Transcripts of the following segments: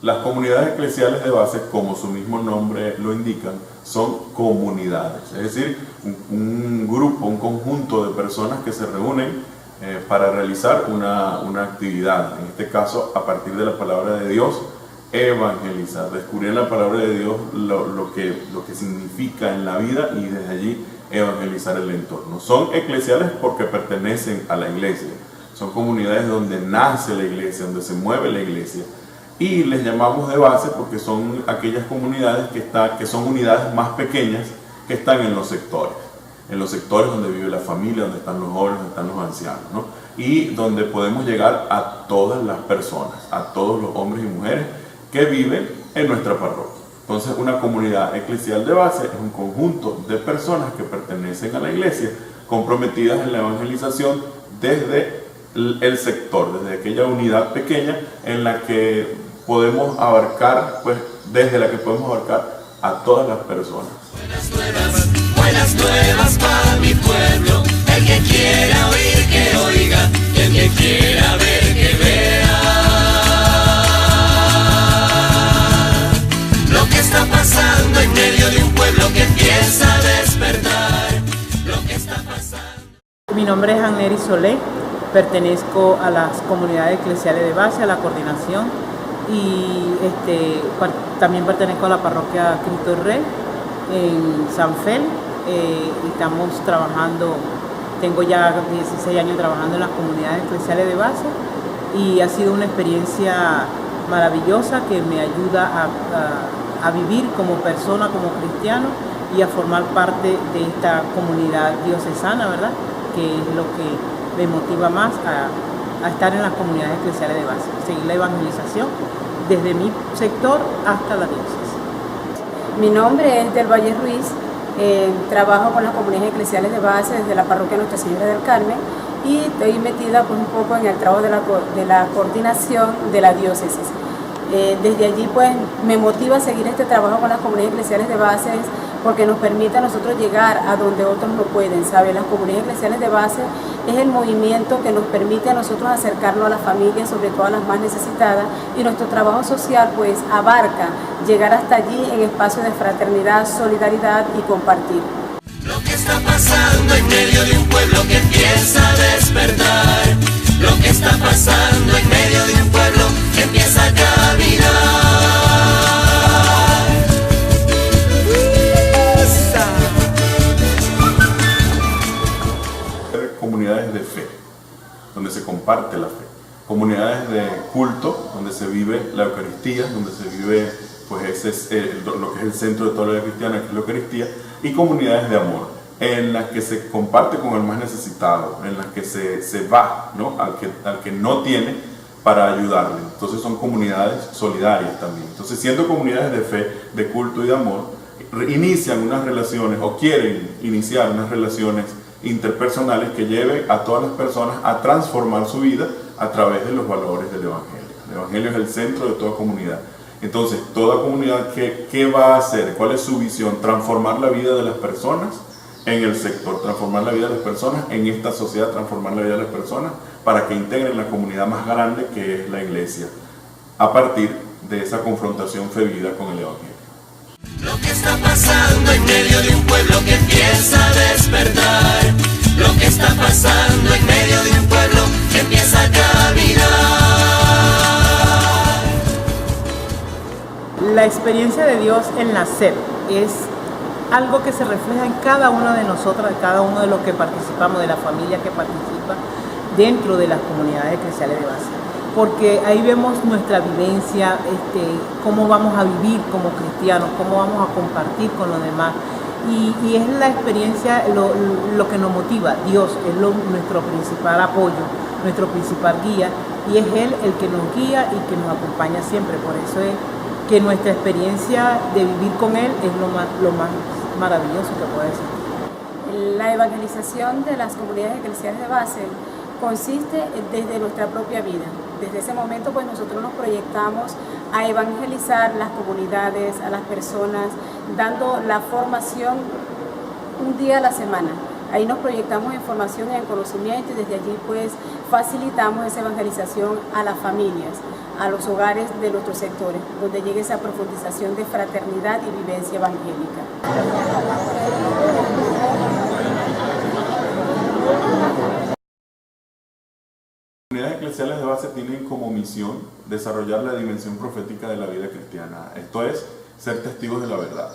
Las comunidades eclesiales de base, como su mismo nombre lo indica, son comunidades, es decir, un grupo, un conjunto de personas que se reúnen para realizar una actividad, en este caso a partir de la palabra de Dios, evangelizar, descubrir en la palabra de Dios lo que significa en la vida y desde allí evangelizar el entorno. Son eclesiales porque pertenecen a la iglesia, son comunidades donde nace la iglesia, donde se mueve la iglesia. Y les llamamos de base porque son aquellas comunidades que son unidades más pequeñas que están en los sectores donde vive la familia, donde están los jóvenes, donde están los ancianos, ¿no? Y donde podemos llegar a todas las personas, a todos los hombres y mujeres que viven en nuestra parroquia. Entonces, una comunidad eclesial de base es un conjunto de personas que pertenecen a la iglesia, comprometidas en la evangelización desde el sector, desde aquella unidad pequeña en la que podemos abarcar, desde la que podemos abarcar a todas las personas. Buenas nuevas para mi pueblo, el que quiera oír que oiga, y el que quiera ver que vea. Lo que está pasando en medio de un pueblo que empieza a despertar, lo que está pasando. Mi nombre es Anneri Solé, pertenezco a las comunidades eclesiales de base, a la coordinación, y también pertenezco a la parroquia Cristo Rey en San Fel. Estamos trabajando, tengo ya 16 años trabajando en las comunidades eclesiales de base y ha sido una experiencia maravillosa que me ayuda a vivir como persona, como cristiano y a formar parte de esta comunidad diocesana, ¿verdad? Que es lo que me motiva más a estar en las comunidades eclesiales de base, seguir la evangelización desde mi sector hasta la diócesis. Mi nombre es Del Valle Ruiz, trabajo con las comunidades eclesiales de base desde la parroquia Nuestra Señora del Carmen y estoy metida un poco en el trabajo de la coordinación de la diócesis. Desde allí me motiva a seguir este trabajo con las comunidades eclesiales de base porque nos permite a nosotros llegar a donde otros no pueden, ¿sabe? Las comunidades eclesiales de base es el movimiento que nos permite a nosotros acercarnos a las familias, sobre todo a las más necesitadas, y nuestro trabajo social abarca llegar hasta allí en espacios de fraternidad, solidaridad y compartir. Lo que está pasando en medio de un pueblo que empieza a despertar, lo que está pasando en medio de un pueblo que empieza a caminar. Comunidades de fe, donde se comparte la fe, comunidades de culto, donde se vive la Eucaristía, donde se vive ese es lo que es el centro de toda la vida cristiana, que es la Eucaristía, y comunidades de amor, en las que se comparte con el más necesitado, en las que se va, ¿no? al que no tiene para ayudarle. Entonces son comunidades solidarias también. Entonces, siendo comunidades de fe, de culto y de amor, inician unas relaciones o quieren iniciar unas relaciones interpersonales que lleven a todas las personas a transformar su vida a través de los valores del Evangelio. El Evangelio es el centro de toda comunidad. Entonces, toda comunidad, ¿qué va a hacer? ¿Cuál es su visión? Transformar la vida de las personas en el sector, transformar la vida de las personas en esta sociedad, transformar la vida de las personas para que integren la comunidad más grande que es la iglesia, a partir de esa confrontación fe vida con el Evangelio. Lo que está pasando en medio de un pueblo que empieza a despertar, lo que está pasando en medio de un pueblo que empieza a caminar. La experiencia de Dios en nacer es algo que se refleja en cada uno de nosotros, cada uno de los que participamos, de la familia que participa dentro de las comunidades eclesiales de base. Porque ahí vemos nuestra vivencia, cómo vamos a vivir como cristianos, cómo vamos a compartir con los demás. Y es la experiencia lo que nos motiva. Dios es nuestro principal apoyo, nuestro principal guía, y es Él el que nos guía y que nos acompaña siempre. Por eso es que nuestra experiencia de vivir con Él es lo más maravilloso que puede ser. La evangelización de las comunidades eclesiales de base consiste desde nuestra propia vida. Desde ese momento nosotros nos proyectamos a evangelizar las comunidades, a las personas, dando la formación un día a la semana. Ahí nos proyectamos en formación y en conocimiento y desde allí facilitamos esa evangelización a las familias. a los hogares de nuestros sectores, donde llegue esa profundización de fraternidad y vivencia evangélica. Las comunidades eclesiales de base tienen como misión desarrollar la dimensión profética de la vida cristiana, esto es, ser testigos de la verdad.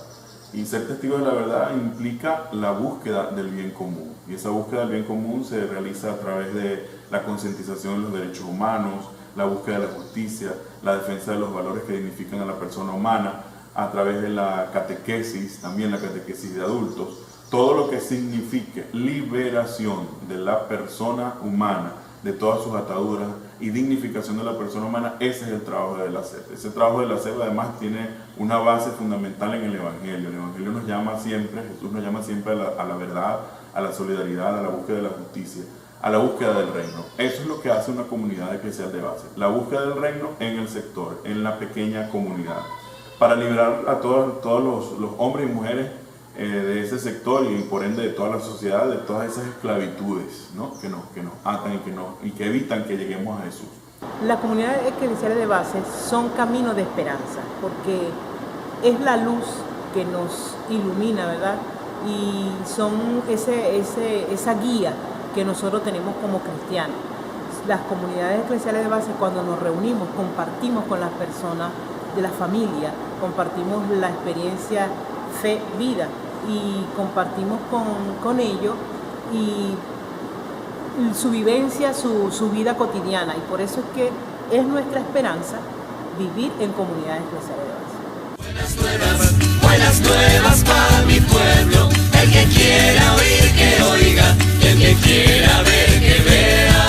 Y ser testigos de la verdad implica la búsqueda del bien común. Y esa búsqueda del bien común se realiza a través de la concientización de los derechos humanos, la búsqueda de la justicia, la defensa de los valores que dignifican a la persona humana, a través de la catequesis, también la catequesis de adultos, todo lo que signifique liberación de la persona humana, de todas sus ataduras y dignificación de la persona humana, ese es el trabajo de la SEP. Ese trabajo de la SEP además tiene una base fundamental en el Evangelio. El Evangelio nos llama siempre, Jesús nos llama siempre a la verdad, a la solidaridad, a la búsqueda de la justicia, a la búsqueda del reino. Eso es lo que hace una comunidad eclesial de base, la búsqueda del reino en el sector, en la pequeña comunidad, para liberar a todos los hombres y mujeres de ese sector y por ende de toda la sociedad, de todas esas esclavitudes, ¿no? que nos atan y que evitan que lleguemos a Jesús. Las comunidades eclesiales de base son caminos de esperanza, porque es la luz que nos ilumina, ¿verdad? Y son esa guía que nosotros tenemos como cristianos. Las comunidades eclesiales de base, cuando nos reunimos, compartimos con las personas de la familia, compartimos la experiencia fe, vida, y compartimos con ellos y su vivencia, su vida cotidiana, y por eso es que es nuestra esperanza vivir en comunidades eclesiales de base. Buenas nuevas para mi pueblo, el que quiera oír que oiga, y el que quiera ver que vea.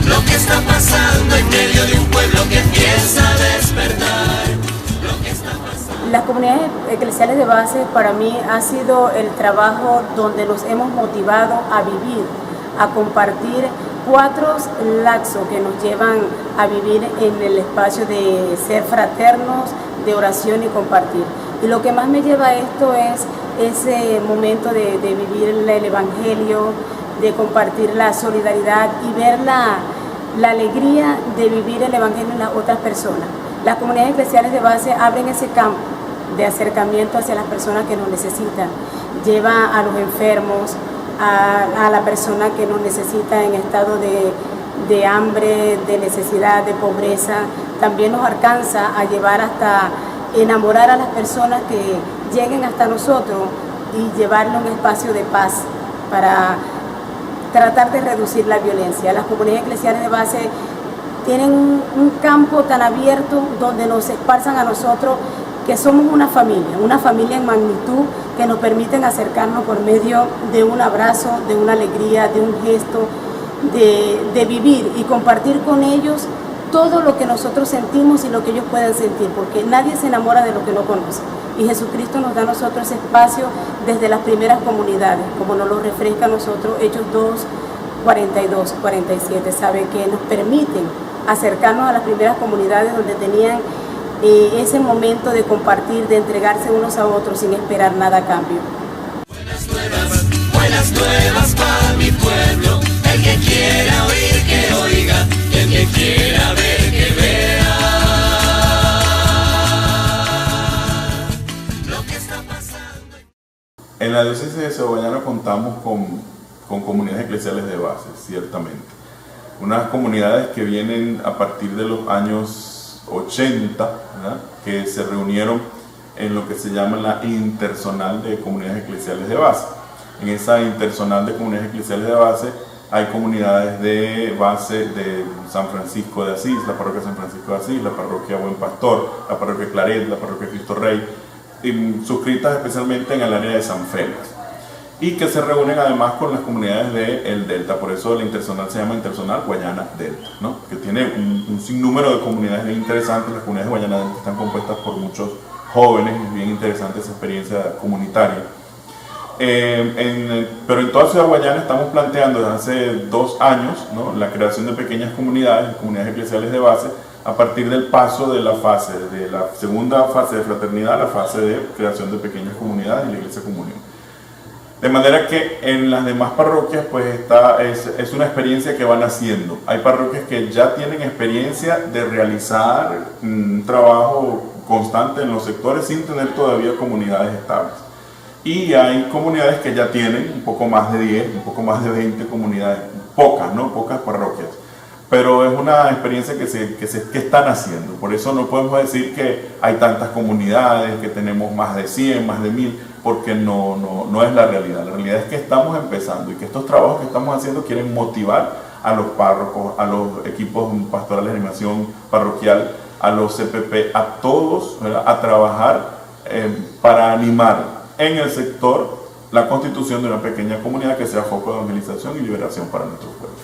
Lo que está pasando en medio de un pueblo que empieza a despertar. Las comunidades eclesiales de base para mí ha sido el trabajo donde nos hemos motivado a vivir, a compartir 4 laxos que nos llevan a vivir en el espacio de ser fraternos, de oración y compartir. Y lo que más me lleva a esto es ese momento de vivir el Evangelio, de compartir la solidaridad y ver la alegría de vivir el Evangelio en las otras personas. Las comunidades eclesiales de base abren ese campo de acercamiento hacia las personas que nos necesitan, lleva a los enfermos, a la persona que nos necesita en estado de hambre, de necesidad, de pobreza. También nos alcanza a llevar hasta enamorar a las personas que lleguen hasta nosotros y llevarlo a un espacio de paz para tratar de reducir la violencia. Las comunidades eclesiales de base tienen un campo tan abierto donde nos esparzan a nosotros que somos una familia en magnitud, que nos permiten acercarnos por medio de un abrazo, de una alegría, de un gesto, de vivir y compartir con ellos todo lo que nosotros sentimos y lo que ellos puedan sentir, porque nadie se enamora de lo que no conoce. Y Jesucristo nos da a nosotros ese espacio desde las primeras comunidades, como nos lo refresca a nosotros Hechos 2, 42, 47, sabe que nos permiten acercarnos a las primeras comunidades donde tenían ese momento de compartir, de entregarse unos a otros sin esperar nada a cambio. Buenas nuevas para mi pueblo, el que quiera oír que oiga, y el que quiera ver que vea. Lo que está pasando. En la diócesis de Cebollana contamos con comunidades eclesiales de base, ciertamente. Unas comunidades que vienen a partir de los años 80, ¿verdad?, que se reunieron en lo que se llama la Interzonal de Comunidades Eclesiales de Base. En esa Interzonal de Comunidades Eclesiales de Base hay comunidades de base de San Francisco de Asís, la parroquia San Francisco de Asís, la parroquia Buen Pastor, la parroquia Claret, la parroquia Cristo Rey, y suscritas especialmente en el área de San Félix, y que se reúnen además con las comunidades del Delta. Por eso la Interzonal se llama Interzonal Guayana Delta, ¿no?, que tiene un sinnúmero de comunidades bien interesantes. Las comunidades de Guayana Delta están compuestas por muchos jóvenes, es bien interesante esa experiencia comunitaria. Pero en toda Ciudad Guayana estamos planteando desde hace 2 años, ¿no?, la creación de pequeñas comunidades eclesiales de base, a partir del paso de la segunda fase de fraternidad a la fase de creación de pequeñas comunidades y la Iglesia Comunión. De manera que en las demás parroquias pues es una experiencia que van haciendo. Hay parroquias que ya tienen experiencia de realizar un trabajo constante en los sectores sin tener todavía comunidades estables. Y hay comunidades que ya tienen un poco más de 10, un poco más de 20 comunidades, pocas, ¿no? Pocas parroquias. Pero es una experiencia que están haciendo. Por eso no podemos decir que hay tantas comunidades, que tenemos más de 100, más de 1000, porque no es la realidad. La realidad es que estamos empezando y que estos trabajos que estamos haciendo quieren motivar a los párrocos, a los equipos pastorales de animación parroquial, a los CPP, a todos, ¿verdad?, a trabajar para animar en el sector la constitución de una pequeña comunidad que sea foco de evangelización y liberación para nuestro pueblo.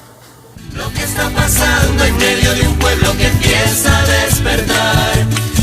Lo que está pasando en medio de un pueblo que empieza a despertar.